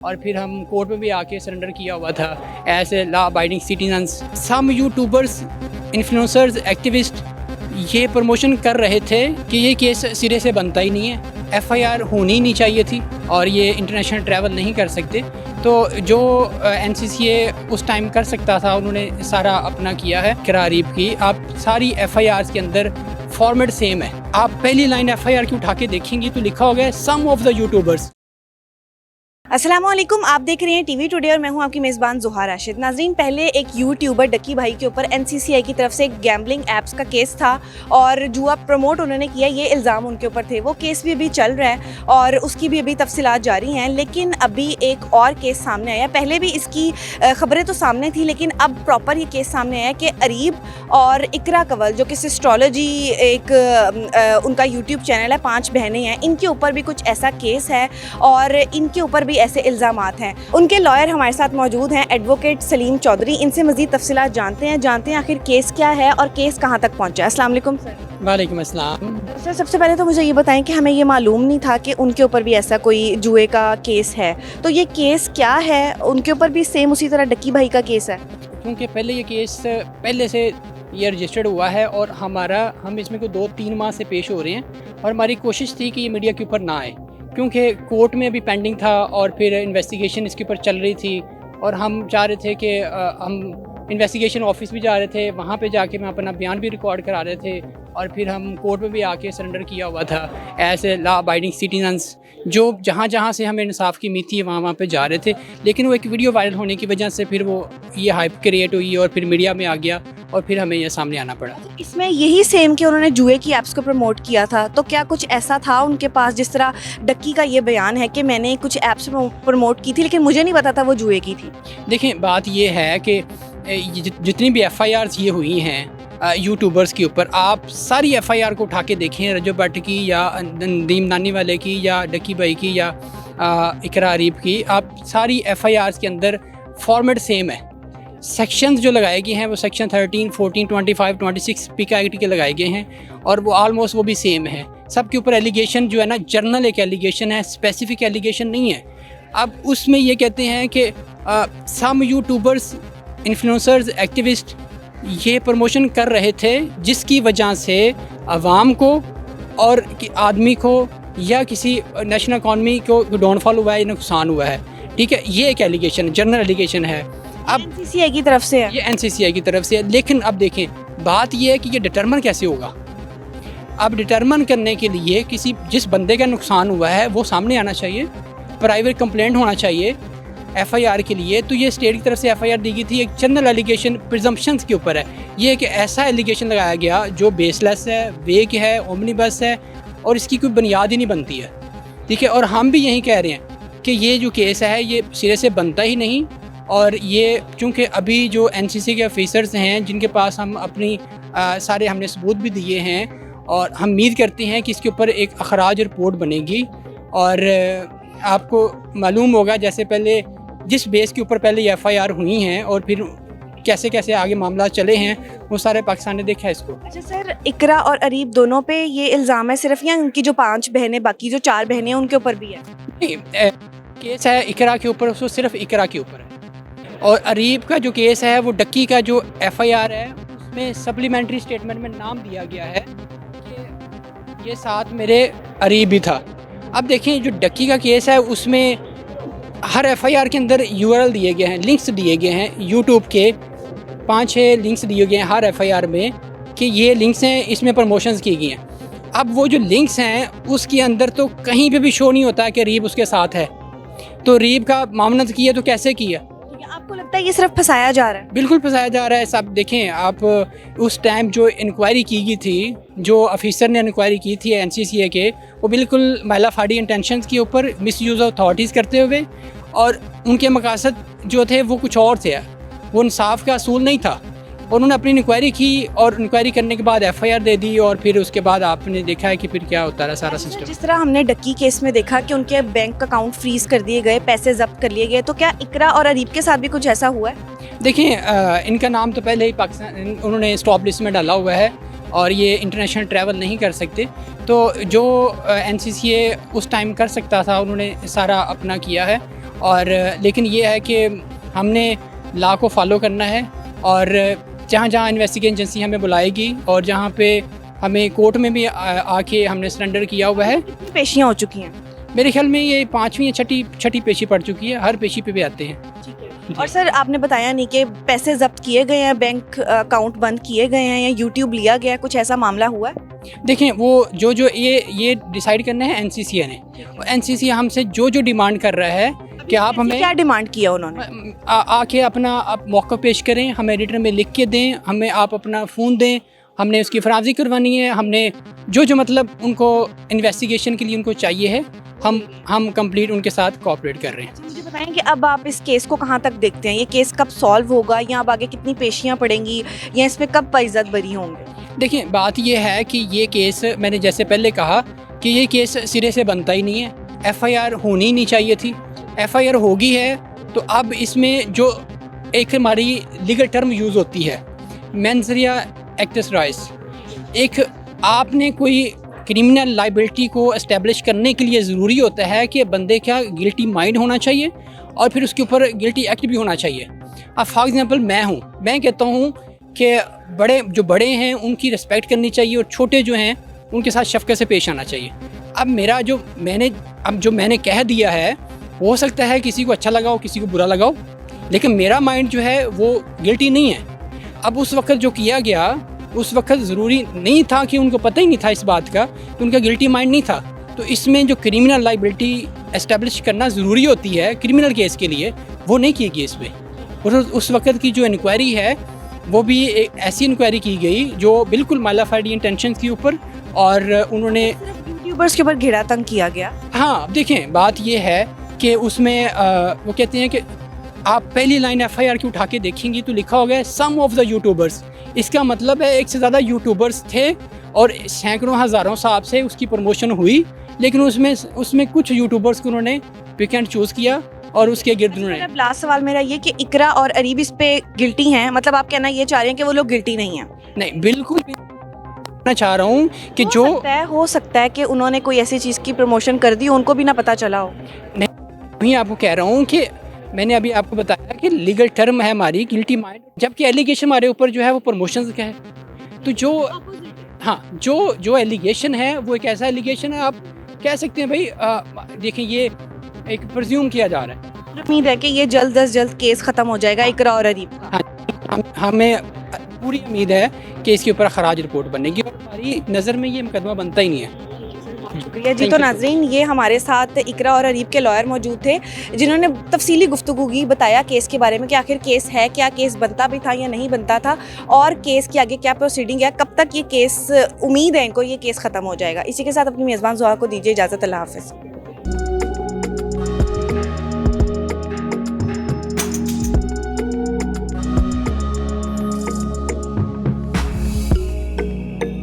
और फिर हम कोर्ट में भी आके सरेंडर किया हुआ था as a law abiding citizens. Some YouTubers, influencers, activist ये प्रमोशन कर रहे थे कि ये केस सिरे से बनता ही नहीं है, एफआईआर होनी ही नहीं चाहिए थी और ये इंटरनेशनल ट्रैवल नहीं कर सकते। तो जो एनसीसीए उस टाइम कर सकता था उन्होंने सारा अपना किया है करारीब की। आप सारी एफआईआर्स के अंदर फॉर्मेट सेम है। आप पहली लाइन एफआईआर की उठा के देखेंगी तो लिखा होगा सम ऑफ द यूट्यूबर्स। अस्सलाम वालेकुम, आप देख रहे हैं टीवी टुडे और मैं हूं आपकी मेज़बान ज़ुहा राशिद। नाज़रीन, पहले एक यूट्यूबर डक्की भाई के ऊपर एनसीसीआई की तरफ से एक गैम्बलिंग ऐप्स का केस था और जुआ प्रमोट उन्होंने किया, ये इल्ज़ाम उनके ऊपर थे। वो केस भी अभी चल रहा है और उसकी भी अभी तफसीलात जारी हैं। लेकिन अभी एक और केस सामने आया। पहले भी इसकी ख़बरें तो सामने थी, लेकिन अब प्रॉपर ये केस सामने आया कि अरीब और इकरा कंवल, जो कि सिस्ट्रोलॉजी एक उनका यूट्यूब चैनल है, 5 बहनें हैं, इनके ऊपर भी कुछ ऐसा केस है और इनके ऊपर भी ऐसे इल्ज़ामात हैं। उनके लॉयर हमारे साथ मौजूद हैं, एडवोकेट सलीम चौधरी। इनसे मज़ीद तफसीलात जानते हैं आखिर केस क्या है और केस कहाँ तक पहुँचा है। अस्सलाम वालेकुम सर। वालेकुम अस्सलाम। सर, सबसे पहले तो मुझे ये बताएं कि हमें ये मालूम नहीं था कि उनके ऊपर भी ऐसा कोई जुए का केस है, तो ये केस क्या है? उनके ऊपर भी सेम उसी तरह डक्की भाई का केस है? क्योंकि पहले ये केस पहले से ये रजिस्टर्ड हुआ है और हम इसमें कोई 2-3 माह से पेश हो रहे हैं और हमारी कोशिश थी कि ये मीडिया के ऊपर ना आए, क्योंकि कोर्ट में अभी पेंडिंग था और फिर इन्वेस्टिगेशन इसके ऊपर चल रही थी और हम चाह रहे थे कि हम इन्वेस्टिगेशन ऑफिस भी जा रहे थे, वहाँ पे जाके हम अपना बयान भी रिकॉर्ड करा रहे थे और फिर हम कोर्ट में भी आके सरेंडर किया हुआ था as a law abiding citizens. जो जहाँ से हमें इंसाफ की उम्मीद थी वहाँ पे जा रहे थे, लेकिन वो एक वीडियो वायरल होने की वजह से फिर वो ये हाइप क्रिएट हुई और फिर मीडिया में आ गया और फिर हमें ये सामने आना पड़ा। इसमें यही सेम कि उन्होंने जुए की ऐप्स को प्रमोट किया था, तो क्या कुछ ऐसा था उनके पास, जिस तरह डक्की का ये बयान है कि मैंने कुछ ऐप्स प्रमोट की थी लेकिन मुझे नहीं पता था वो जुए की थी? देखें, बात ये है कि जितनी भी एफआईआर्स ये हुई हैं यूट्यूबर्स के ऊपर, आप सारी एफआईआर को उठा के देखें, रजब भट्ट की या नदीम नानी वाले की या डक्की भाई की या इकरा अरीब की, आप सारी एफआईआर्स के अंदर फॉर्मेट सेम है। सेक्शंस जो लगाए गए हैं वो सेक्शन 13, 14, 25, 26 PICA के लगाए गए हैं और वो ऑलमोस्ट वो भी सेम है। सब के ऊपर एलिगेशन जो है ना, जर्नल एक एलिगेशन है, स्पेसिफिक एलिगेशन नहीं है। अब उसमें ये कहते हैं कि सम यूट्यूबर्स, इन्फ्लुएंसर्स, एक्टिविस्ट ये प्रमोशन कर रहे थे जिसकी वजह से आवाम को और आदमी को या किसी नेशनल इकॉनमी को डाउनफॉल हुआ है, नुकसान हुआ है। ठीक है, ये एक एलिगेशन, जर्नल एलिगेशन है। अब एनसीसीआई की तरफ से है, ये एनसीसीआई की तरफ से है। लेकिन अब देखें, बात ये है कि ये डिटरमिन कैसे होगा। अब डिटरमिन करने के लिए जिस बंदे का नुकसान हुआ है वो सामने आना चाहिए, प्राइवेट कंप्लेंट होना चाहिए एफआईआर के लिए। तो ये स्टेट की तरफ से एफआईआर दी गई थी, एक जनरल एलिगेशन प्रिजम्पशंस के ऊपर है। ये एक ऐसा एलिगेशन लगाया गया जो बेसलेस है, वेग है, ओमनीबस है और इसकी कोई बुनियाद ही नहीं बनती है। ठीक है, और हम भी यही कह रहे हैं कि ये जो केस है ये सिरे से बनता ही नहीं। और ये चूँकि अभी जो एनसीसी के ऑफिसर्स हैं जिनके पास हम अपनी सारे हमने सबूत भी दिए हैं और हम उम्मीद करते हैं कि इसके ऊपर एक अखराज रिपोर्ट बनेगी। और आपको मालूम होगा जैसे पहले जिस बेस के ऊपर पहले एफआईआर हुई हैं और फिर कैसे कैसे आगे मामला चले हैं वो सारे पाकिस्तान ने देखा है इसको। अच्छा सर, इकरा और अरीब दोनों पे ये इल्ज़ाम है सिर्फ, या उनकी जो 5 बहनें, बाकी जो 4 बहनें हैं उनके ऊपर भी है? नहीं, केस है इकरा के ऊपर, उसको सिर्फ इकरा के ऊपर है। और अरीब का जो केस है वो डक्की का जो एफआईआर है उसमें सप्लीमेंट्री स्टेटमेंट में नाम दिया गया है कि ये साथ मेरे अरीब भी था। अब देखें, जो डक्की का केस है उसमें हर एफआईआर के अंदर यूआरएल दिए गए हैं, लिंक्स दिए गए हैं, यूट्यूब के 5-6 लिंक्स दिए गए हैं हर एफआईआर में कि ये लिंक्स हैं, इसमें प्रमोशंस की गई हैं। अब वो जो लिंक्स हैं उसके अंदर तो कहीं पे भी शो नहीं होता है कि रीब उसके साथ है। तो रीब का मामनत की है तो कैसे की है? आपको लगता है ये सिर्फ फंसाया जा रहा है? बिल्कुल फंसाया जा रहा है। सब देखें आप, उस टाइम जो इंक्वायरी की गई थी, जो ऑफिसर ने इंक्वायरी की थी एनसीसीए के, वो बिल्कुल मैलाफाडी इंटेंशंस के ऊपर मिसयूज़ ऑफ अथॉरिटीज़ करते हुए, और उनके मकासद जो थे वो कुछ और थे, वो इंसाफ का असूल नहीं था। और उन्होंने अपनी इंक्वायरी की और इंक्वायरी करने के बाद एफआईआर दे दी और फिर उसके बाद आपने देखा है कि फिर क्या होता है सारा सिस्टम। जिस तरह हमने डक्की केस में देखा कि उनके बैंक अकाउंट फ्रीज कर दिए गए, पैसे जब्त कर लिए गए, तो क्या इकरा और अरीब के साथ भी कुछ ऐसा हुआ है? देखिए, इनका नाम तो पहले ही पाकिस्तान उन्होंने स्टॉप लिस्ट में डाला हुआ है और ये इंटरनेशनल ट्रैवल नहीं कर सकते। तो जो एनसीसीए उस टाइम कर सकता था उन्होंने सारा अपना किया है और लेकिन ये है कि हमने लॉ को फॉलो करना है और जहाँ जहाँ इन्वेस्टिगेशन एजेंसी हमें बुलाएगी और जहाँ पे हमें कोर्ट में भी आके हमने सरेंडर किया हुआ है। कितनी पेशियाँ हो चुकी हैं? मेरे ख्याल में ये 5वीं या छठी पेशी पड़ चुकी है, हर पेशी पे भी आते हैं। और सर आपने बताया नहीं कि पैसे जब्त किए गए हैं, बैंक अकाउंट बंद किए गए हैं या यूट्यूब लिया गया है, कुछ ऐसा मामला हुआ है? देखें वो जो ये डिसाइड करना है एनसीसीए ने। एनसीसीए हमसे जो डिमांड कर रहा है कि आप हमें क्या डिमांड किया उन्होंने? आके अपना आप मौका पेश करें, हमें एडिटर में लिख के दें, हमें आप अपना फ़ोन दें, हमने उसकी फराजी करवानी है, हमने जो मतलब उनको इन्वेस्टिगेशन के लिए उनको चाहिए है, हम कंप्लीट उनके साथ कोऑपरेट कर रहे हैं। मुझे बताएं कि अब आप इस केस को कहाँ तक देखते हैं? ये केस कब सॉल्व होगा या अब आगे कितनी पेशियाँ पड़ेंगी या इसमें कब बाइज्जत बरी होंगे? देखिए बात ये है कि ये केस मैंने जैसे पहले कहा कि ये केस सिरे से बनता ही नहीं है। एफआईआर होनी ही नहीं चाहिए थी। एफआईआर होगी है तो अब इसमें जो एक हमारी लीगल टर्म यूज़ होती है मेंस रे एक्टस राइस, एक आपने कोई क्रिमिनल लाइबिलिटी को एस्टेब्लिश करने के लिए ज़रूरी होता है कि बंदे का गिल्टी माइंड होना चाहिए और फिर उसके ऊपर गिल्टी एक्ट भी होना चाहिए। अब फॉर एग्जांपल मैं कहता हूँ कि बड़े हैं उनकी रिस्पेक्ट करनी चाहिए और छोटे जो हैं उनके साथ शफ़क़त से पेश आना चाहिए। अब मेरा जो मैंने कह दिया है, हो सकता है किसी को अच्छा लगा हो, किसी को बुरा लगा हो, लेकिन मेरा माइंड जो है वो गिल्टी नहीं है। अब उस वक्त जो किया गया उस वक्त ज़रूरी नहीं था कि उनको पता ही नहीं था इस बात का कि उनका गिल्टी माइंड नहीं था। तो इसमें जो क्रिमिनल लाइबिलिटी एस्टेब्लिश करना ज़रूरी होती है क्रिमिनल केस के लिए, वो नहीं की गई इसमें। और उस वक्त की जो इंक्वायरी है वो भी एक ऐसी इंक्वायरी की गई जो बिल्कुल मालाफाइड इंटेंशन के ऊपर, और उन्होंने यूट्यूबर्स के ऊपर घेरा तंग किया गया। हाँ देखें बात ये है कि उसमें वो कहते हैं कि आप पहली लाइन एफआईआर की उठा के देखेंगी तो लिखा होगा सम ऑफ द यूट्यूबर्स। इसका मतलब है एक से ज़्यादा यूट्यूबर्स थे और सैकड़ों हज़ारों साहब से उसकी प्रमोशन हुई, लेकिन उसमें कुछ यूट्यूबर्स को उन्होंने पिक एंड चूज़ किया और उसके गिर्द उन्होंने। लास्ट सवाल मेरा ये कि इकरा और अरीब इस पे गिल्टी हैं, मतलब आप कहना ये चाह रहे हैं कि वो लोग गिल्टी नहीं हैं? नहीं, बिल्कुल भी मैं चाह रहा हूँ कि हो सकता है कि उन्होंने कोई ऐसी चीज़ की प्रमोशन कर दी उनको भी ना पता चला हो। नहीं, आपको कह रहा हूँ कि मैंने अभी आपको बताया कि लीगल टर्म है हमारी गिल्टी माइंड, जबकि एलिगेशन हमारे ऊपर जो है वो प्रमोशन का है। तो जो एलिगेशन है वो एक ऐसा एलिगेशन है, आप कह सकते हैं भाई देखें ये एक प्रिज्यूम किया जा रहा है। उम्मीद है कि ये जल्द अज जल्द केस ख़त्म हो जाएगा इकरा और अरीब का। हाँ, हमें पूरी उम्मीद है कि इसके ऊपर खराज रिपोर्ट बनेगी और हमारी नज़र में ये मुकदमा बनता ही नहीं है। शुक्रिया जी। तो नाजरीन, ये हमारे साथ इकरा और अरीब के लॉयर मौजूद थे जिन्होंने तफसीली गुफ्तगू की, बताया केस के बारे में कि आखिर केस है क्या, केस बनता भी था या नहीं बनता था और केस के आगे क्या प्रोसीडिंग है, कब तक ये केस, उम्मीद है इनको ये केस ख़त्म हो जाएगा। इसी के साथ अपनी मेज़बान ज़ोहा को दीजिए इजाज़त। अल्लाह हाफ़िज़।